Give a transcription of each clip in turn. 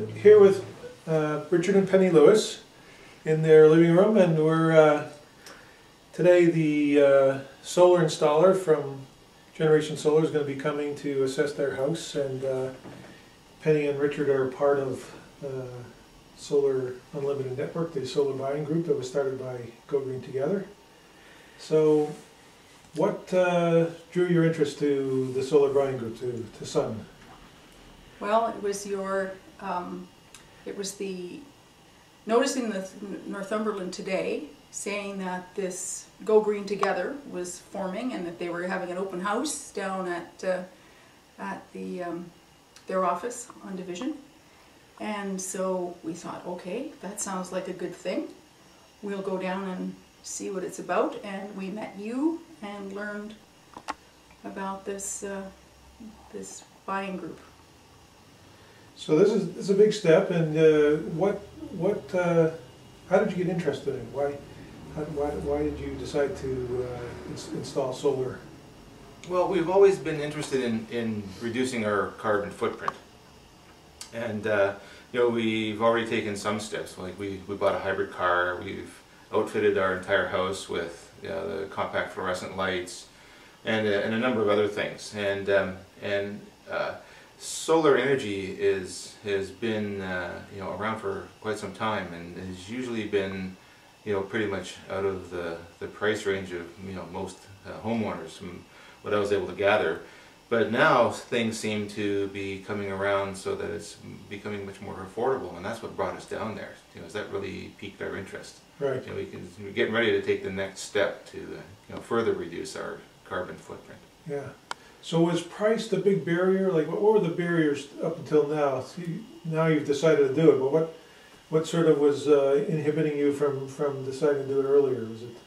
here with Richard and Penny Lewis in their living room, and we're today the solar installer from Generation Solar is going to be coming to assess their house, and Penny and Richard are part of Solar Unlimited Network, the solar buying group that was started by Go Green Together. So what drew your interest to the solar buying group, to Sun? Well, it was it was the notice in the Northumberland Today saying that this Go Green Together was forming and that they were having an open house down at their office on Division. And so we thought, okay, that sounds like a good thing. We'll go down and see what it's about. And we met you and learned about this this buying group. So this is a big step, and how did you get interested in it? Why did you decide to install solar? Well, we've always been interested in reducing our carbon footprint, and you know, we've already taken some steps. Like we bought a hybrid car. We've outfitted our entire house with the compact fluorescent lights, and a number of other things. And solar energy has been you know, around for quite some time, and has usually been, you know, pretty much out of the price range of, you know, most homeowners, from what I was able to gather. But now things seem to be coming around so that it's becoming much more affordable, and that's what brought us down there. You know, that really piqued our interest. Right. You know, we're getting ready to take the next step to you know, further reduce our carbon footprint. Yeah. So was price the big barrier? Like, what were the barriers up until now? Now you've decided to do it, but what sort of was inhibiting you from deciding to do it earlier? Was it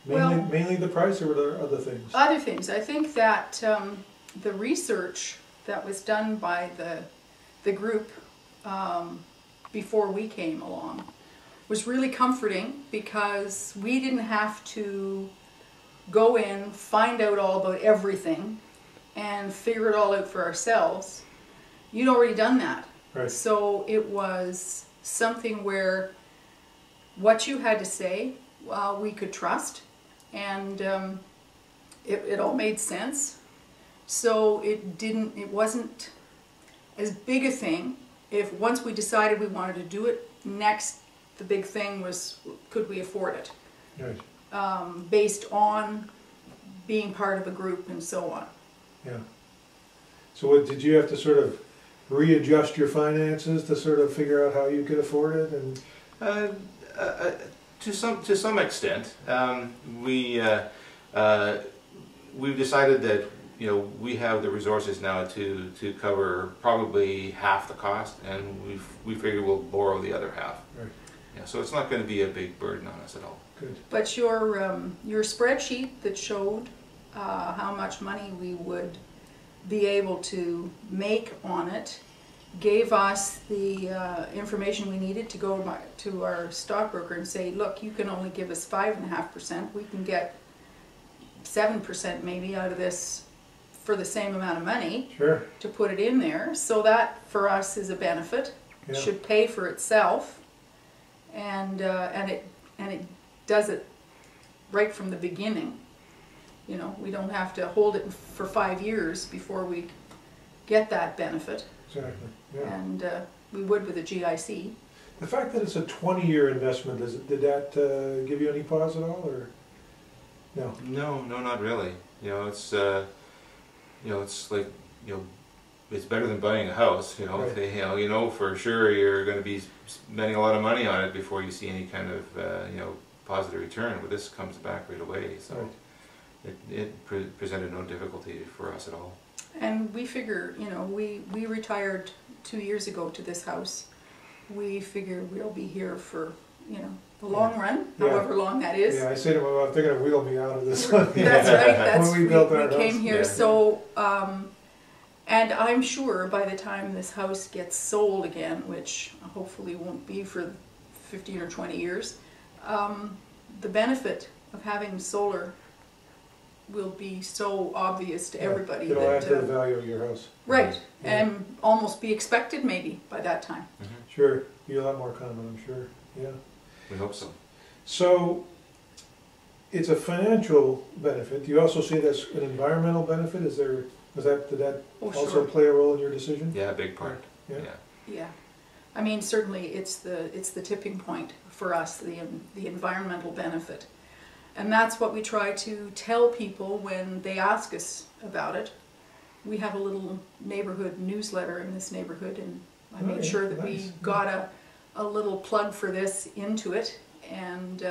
mainly the price, or were there other things? Other things. I think that the research that was done by the group before we came along was really comforting, because we didn't have to go in, find out all about everything, and figure it all out for ourselves. You'd already done that. Right. So it was something where what you had to say, we could trust, and it all made sense. So it wasn't as big a thing. If once we decided we wanted to do it, next the big thing was, could we afford it? Right. Based on being part of a group and so on. Yeah. So what, did you have to sort of readjust your finances to sort of figure out how you could afford it? And to some extent, we've decided that, you know, we have the resources now to cover probably half the cost, and we figure we'll borrow the other half. Right. Yeah, so it's not going to be a big burden on us at all. Good. But your spreadsheet that showed how much money we would be able to make on it gave us the information we needed to go to our stockbroker and say, look, you can only give us 5.5%. We can get 7% maybe out of this for the same amount of money. Sure. To put it in there. So that for us is a benefit. Yeah. It should pay for itself, and it does it right from the beginning. You know, we don't have to hold it for 5 years before we get that benefit. Exactly. Yeah. And we would with a GIC. The fact that it's a 20-year investment, did that give you any pause at all, or no? No, not really. You know, it's you know, it's like, you know, it's better than buying a house. You know, Right. you know for sure you're going to be spending a lot of money on it before you see any kind of you know, positive return. But this comes back right away, so. Right. It presented no difficulty for us at all. And we figure, you know, we retired 2 years ago to this house. We figure we'll be here for, you know, the long run, however long that is. Yeah, I say to my wife, they're going to wheel me out of this one. That's right. That's when we built our house. came here. Yeah. So, and I'm sure by the time this house gets sold again, which hopefully won't be for 15 or 20 years, the benefit of having solar will be so obvious to everybody It'll add that, to the value of your house. right, Yeah. and almost be expected maybe by that time. Sure, be a lot more common, I'm sure, yeah. We hope so. So, it's a financial benefit. Do you also see it as an environmental benefit? Did that Oh, also sure. play a role in your decision? Yeah, a big part. Yeah. Yeah. Yeah, I mean, certainly it's the tipping point for us, the environmental benefit. And that's what we try to tell people when they ask us about it. We have a little neighborhood newsletter in this neighborhood, and I Oh, made yeah, sure that nice, we yeah. got a little plug for this into it. And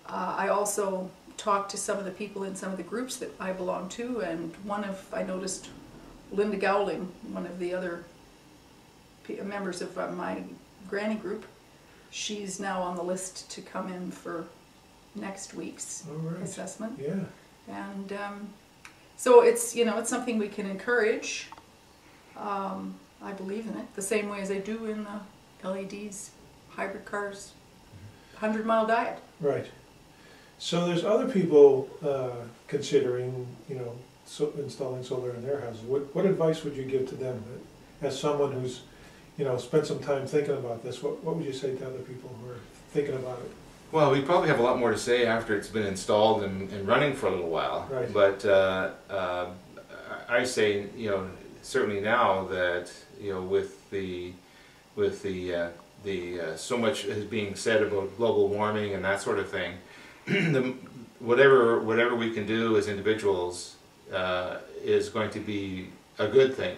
I also talked to some of the people in some of the groups that I belong to, and I noticed Linda Gowling, one of the other members of my granny group, she's now on the list to come in for next week's All right, assessment. yeah, And so it's, it's something we can encourage. I believe in it the same way as I do in the LEDs, hybrid cars, 100-mile diet. right. So there's other people considering, installing solar in their houses. What advice would you give to them as someone who's, spent some time thinking about this? What would you say to other people who are thinking about it? Well, we probably have a lot more to say after it's been installed and running for a little while. Right. But I say, certainly now that with the so much is being said about global warming and that sort of thing, whatever we can do as individuals is going to be a good thing.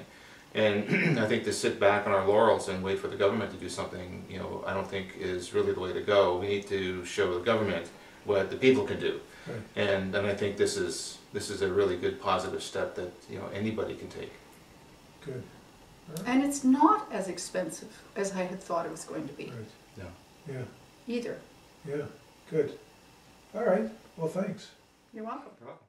And I think to sit back on our laurels and wait for the government to do something, I don't think is really the way to go. We need to show the government what the people can do. Right. And I think this is a really good positive step that anybody can take. Good. And it's not as expensive as I had thought it was going to be Right. No. Yeah, either. yeah, good. All right, well, thanks. You're welcome. You're welcome.